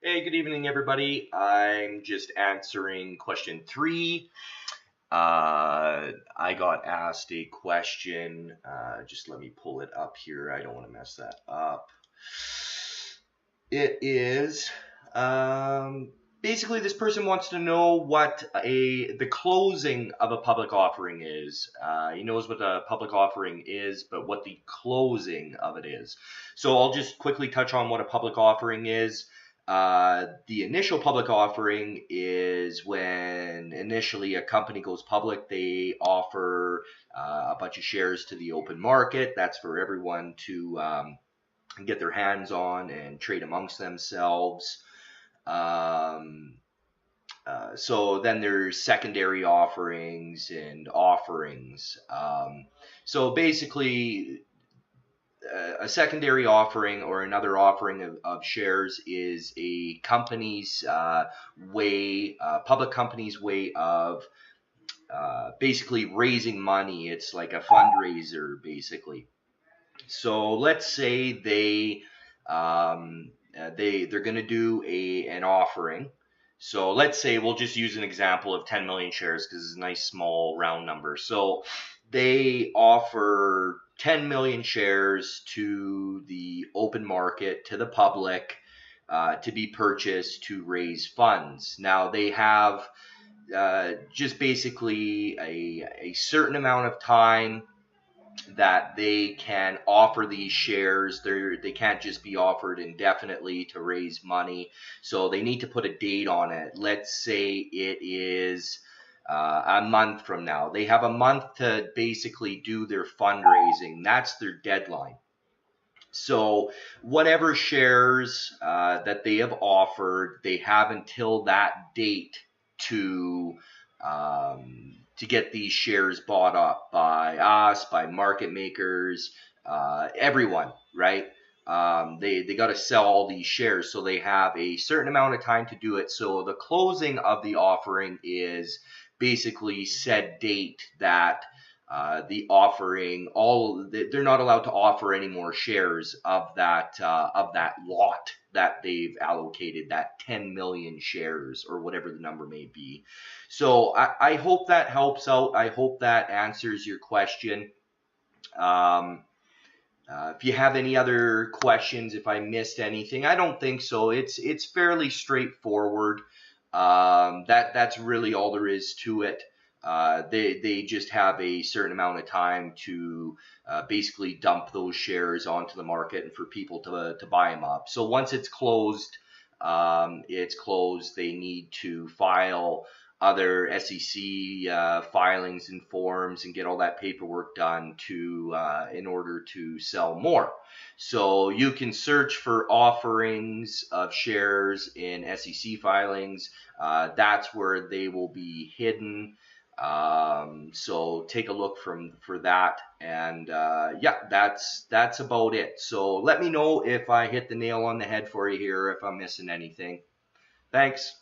Hey, good evening, everybody. I'm just answering question 3. I got asked a question. Just let me pull it up here. I don't want to mess that up. It is basically this person wants to know what the closing of a public offering is. He knows what a public offering is, but what the closing of it is. So I'll just quickly touch on what a public offering is. The initial public offering is when initially a company goes public. They offer a bunch of shares to the open market. That's for everyone to get their hands on and trade amongst themselves. Um, so then there's secondary offerings and offerings. So basically, a secondary offering or another offering of shares is a company's public company's way of basically raising money. It's like a fundraiser, basically. So let's say they're going to do an offering. So let's say we'll just use an example of 10 million shares because it's a nice small round number. So they offer 10 million shares to the open market, to the public, to be purchased to raise funds. Now they have just basically a certain amount of time that they can offer these shares. They can't just be offered indefinitely to raise money. So they need to put a date on it. Let's say it is a month from now. They have a month to basically do their fundraising. That's their deadline. So whatever shares that they have offered, they have until that date to get these shares bought up by us, by market makers, everyone, right? They got to sell all these shares, so they have a certain amount of time to do it. So the closing of the offering is basically said date that the offering, they're not allowed to offer any more shares of that lot that they've allocated, that 10 million shares or whatever the number may be. So I hope that helps out. I hope that answers your question. Um, if you have any other questions, if I missed anything, I don't think so. It's fairly straightforward. That's really all there is to it. They just have a certain amount of time to basically dump those shares onto the market and for people to buy them up. So once it's closed, it's closed. They need to file other SEC filings and forms and get all that paperwork done to in order to sell more. So you can search for offerings of shares in SEC filings. That's where they will be hidden. So take a look for that, and yeah, that's about it. So let me know if I hit the nail on the head for you here, if I'm missing anything. Thanks.